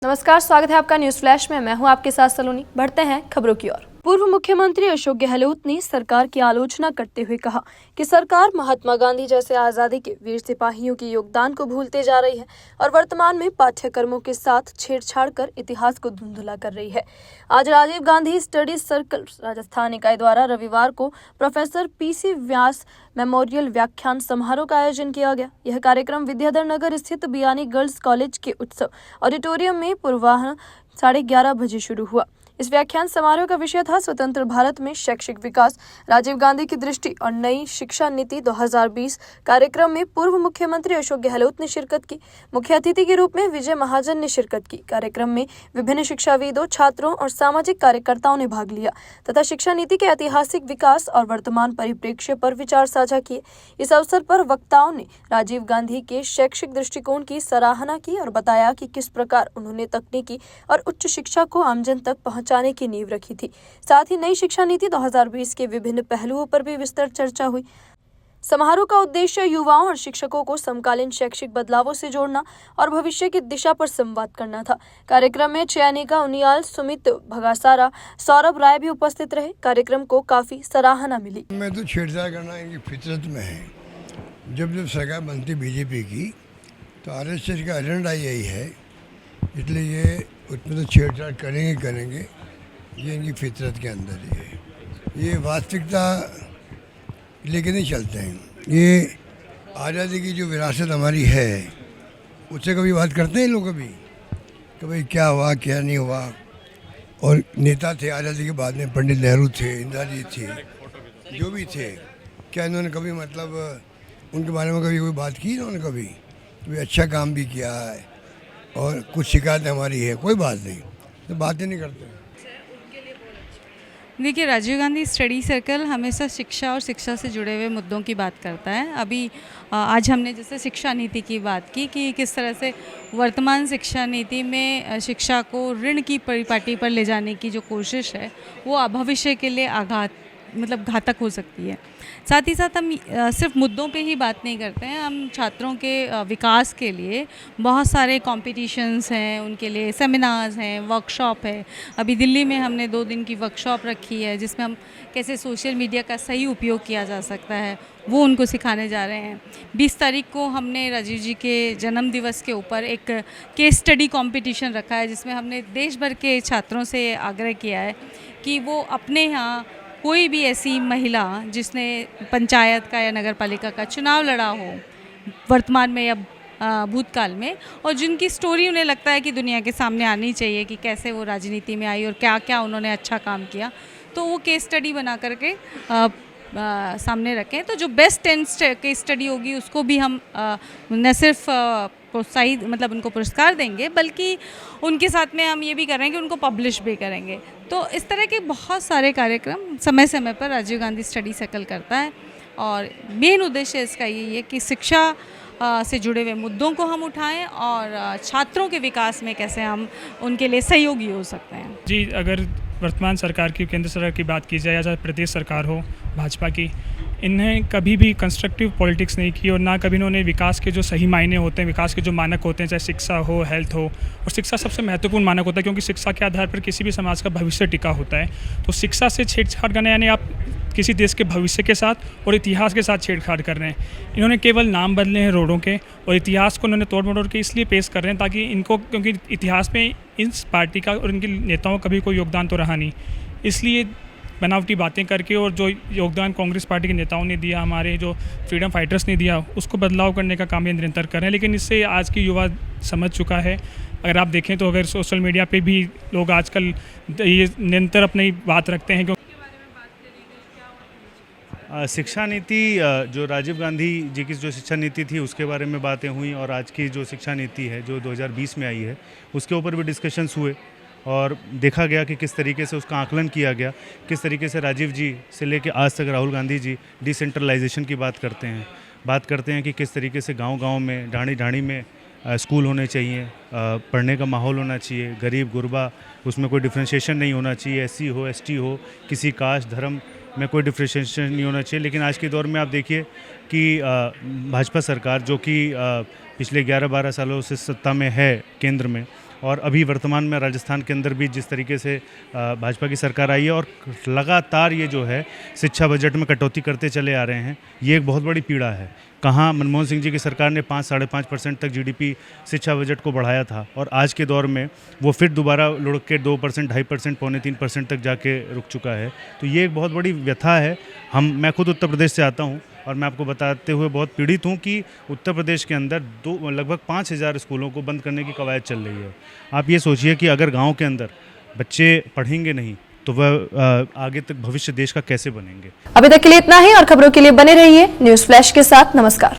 नमस्कार, स्वागत है आपका न्यूज फ्लैश में। मैं हूं आपके साथ सलोनी। बढ़ते हैं खबरों की ओर। पूर्व मुख्यमंत्री अशोक गहलोत ने सरकार की आलोचना करते हुए कहा कि सरकार महात्मा गांधी जैसे आजादी के वीर सिपाहियों के योगदान को भूलते जा रही है और वर्तमान में पाठ्यक्रमों के साथ छेड़छाड़ कर इतिहास को धुंधला कर रही है। आज राजीव गांधी स्टडी सर्कल राजस्थान इकाई द्वारा रविवार को प्रोफेसर पीसी व्यास मेमोरियल व्याख्यान समारोह का आयोजन किया गया। यह कार्यक्रम विद्याधर नगर स्थित बियानी गर्ल्स कॉलेज के उत्सव ऑडिटोरियम में पूर्वाह्न 11:30 बजे शुरू हुआ। इस व्याख्यान समारोह का विषय था स्वतंत्र भारत में शैक्षिक विकास, राजीव गांधी की दृष्टि और नई शिक्षा नीति 2020। कार्यक्रम में पूर्व मुख्यमंत्री अशोक गहलोत ने शिरकत की। मुख्य अतिथि के रूप में विजय महाजन ने शिरकत की। कार्यक्रम में विभिन्न शिक्षाविदों, छात्रों और सामाजिक कार्यकर्ताओं ने भाग लिया तथा शिक्षा नीति के ऐतिहासिक विकास और वर्तमान परिप्रेक्ष्य पर विचार साझा किए। इस अवसर पर वक्ताओं ने राजीव गांधी के शैक्षिक दृष्टिकोण की सराहना की और बताया कि किस प्रकार उन्होंने तकनीकी और उच्च शिक्षा को आमजन तक पहुंचाने की नींव रखी थी। साथ ही नई शिक्षा नीति 2020 के विभिन्न पहलुओं पर भी विस्तृत चर्चा हुई। समारोह का उद्देश्य युवाओं और शिक्षकों को समकालीन शैक्षिक बदलावों से जोड़ना और भविष्य की दिशा पर संवाद करना था। कार्यक्रम में चयनिका उनियाल, सुमित भगासारा, सौरभ राय भी उपस्थित रहे। कार्यक्रम को काफी सराहना मिली। मैं तो छेड़छाड़ करना इनकी फितरत में है। जब सरकार बनती बीजेपी की तो आरएसएस का एजेंडा यही है, इसलिए ये उसमें तो छेड़छाड़ करेंगे। ये इनकी फितरत के अंदर ही है। ये वास्तविकता लेके नहीं चलते हैं। ये आज़ादी की जो विरासत हमारी है उससे कभी बात करते हैं लोग कभी कि भाई क्या हुआ क्या नहीं हुआ। और नेता थे आज़ादी के बाद में, पंडित नेहरू थे, इंदिरा जी थे, जो भी थे, क्या इन्होंने कभी उनके बारे में कभी कोई बात की इन्होंने कभी अच्छा काम भी किया है और कुछ शिकायत हमारी है, कोई बात नहीं, तो बातें नहीं करते। देखिए, राजीव गांधी स्टडी सर्कल हमेशा शिक्षा और शिक्षा से जुड़े हुए मुद्दों की बात करता है। अभी आज हमने जैसे शिक्षा नीति की बात की कि किस तरह से वर्तमान शिक्षा नीति में शिक्षा को ऋण की परिपाटी पर ले जाने की जो कोशिश है वो भविष्य के लिए घातक हो सकती है। साथ ही साथ हम सिर्फ मुद्दों पे ही बात नहीं करते हैं, हम छात्रों के विकास के लिए बहुत सारे कॉम्पिटिशन्स हैं, उनके लिए सेमिनार्स हैं, वर्कशॉप है। अभी दिल्ली में हमने 2 दिन की वर्कशॉप रखी है जिसमें हम कैसे सोशल मीडिया का सही उपयोग किया जा सकता है वो उनको सिखाने जा रहे हैं। 20 तारीख को हमने राजीव जी के जन्म दिवस के ऊपर एक केस स्टडी कॉम्पिटिशन रखा है जिसमें हमने देश भर के छात्रों से आग्रह किया है कि वो अपने यहाँ कोई भी ऐसी महिला जिसने पंचायत का या नगर पालिका का चुनाव लड़ा हो वर्तमान में या भूतकाल में, और जिनकी स्टोरी उन्हें लगता है कि दुनिया के सामने आनी चाहिए कि कैसे वो राजनीति में आई और क्या क्या उन्होंने अच्छा काम किया, तो वो केस स्टडी बना करके सामने रखें। तो जो बेस्ट 10 केस स्टडी होगी उसको भी हम न सिर्फ प्रोत्साहित उनको पुरस्कार देंगे बल्कि उनके साथ में हम ये भी करेंगे उनको पब्लिश भी करेंगे। तो इस तरह के बहुत सारे कार्यक्रम समय समय पर राजीव गांधी स्टडी सर्कल करता है और मेन उद्देश्य इसका यही है कि शिक्षा से जुड़े हुए मुद्दों को हम उठाएं और छात्रों के विकास में कैसे हम उनके लिए सहयोगी हो सकते हैं। जी, अगर वर्तमान सरकार की, केंद्र सरकार की बात की जाए या चाहे प्रदेश सरकार हो भाजपा की, इन्हें कभी भी कंस्ट्रक्टिव पॉलिटिक्स नहीं की और ना कभी इन्होंने विकास के जो सही मायने होते हैं, विकास के जो मानक होते हैं, चाहे शिक्षा हो, हेल्थ हो, और शिक्षा सबसे महत्वपूर्ण मानक होता है क्योंकि शिक्षा के आधार पर किसी भी समाज का भविष्य टिका होता है। तो शिक्षा से छेड़छाड़ करना यानी आप किसी देश के भविष्य के साथ और इतिहास के साथ छेड़छाड़ कर रहे हैं। इन्होंने केवल नाम बदले हैं रोडों के और इतिहास को इन्होंने तोड़ मरोड़ के इसलिए पेश कर रहे हैं ताकि इनको, क्योंकि इतिहास में इस पार्टी का और इनके नेताओं का भी कोई योगदान तो रहा नहीं, इसलिए बनावटी बातें करके और जो योगदान कांग्रेस पार्टी के नेताओं ने दिया, हमारे जो फ्रीडम फाइटर्स ने दिया, उसको बदलाव करने का काम ये निरंतर कर रहे हैं। लेकिन इससे आज की युवा समझ चुका है। अगर आप देखें तो अगर सोशल मीडिया पे भी लोग आजकल ये निरंतर अपनी बात रखते हैं। शिक्षा नीति, जो राजीव गांधी जी की जो शिक्षा नीति थी उसके बारे में बातें हुई और आज की जो शिक्षा नीति है जो 2020 में आई है उसके ऊपर भी डिस्कशंस हुए और देखा गया कि किस तरीके से उसका आकलन किया गया, किस तरीके से राजीव जी से लेके आज तक राहुल गांधी जी डिसेंट्रलाइजेशन की बात करते हैं कि किस तरीके से गांव-गांव में, ढाणी-ढाणी में स्कूल होने चाहिए, पढ़ने का माहौल होना चाहिए, गरीब गुरबा उसमें कोई डिफ्रेंशिएशन नहीं होना चाहिए, एससी हो, एसटी हो, किसी कास्ट धर्म में कोई डिफ्रेंशिएशन नहीं होना चाहिए। लेकिन आज के दौर में आप देखिए कि भाजपा सरकार जो कि पिछले 11-12 सालों से सत्ता में है केंद्र में, और अभी वर्तमान में राजस्थान के अंदर भी जिस तरीके से भाजपा की सरकार आई है और लगातार ये जो है शिक्षा बजट में कटौती करते चले आ रहे हैं, ये एक बहुत बड़ी पीड़ा है। कहाँ मनमोहन सिंह जी की सरकार ने 5-5.5% तक जीडीपी शिक्षा बजट को बढ़ाया था और आज के दौर में वो फिर दोबारा लुढ़क के 2%, 2.5%, 2.25% तक जाके रुक चुका है। तो ये एक बहुत बड़ी व्यथा है। मैं खुद उत्तर प्रदेश से आता हूँ और मैं आपको बताते हुए बहुत पीड़ित हूँ कि उत्तर प्रदेश के अंदर लगभग 5,000 स्कूलों को बंद करने की कवायद चल रही है। आप ये सोचिए कि अगर गाँव के अंदर बच्चे पढ़ेंगे नहीं तो वह आगे तक भविष्य देश का कैसे बनेंगे। अभी तक के लिए इतना ही और खबरों के लिए बने रहिए न्यूज़ फ्लैश के साथ। नमस्कार।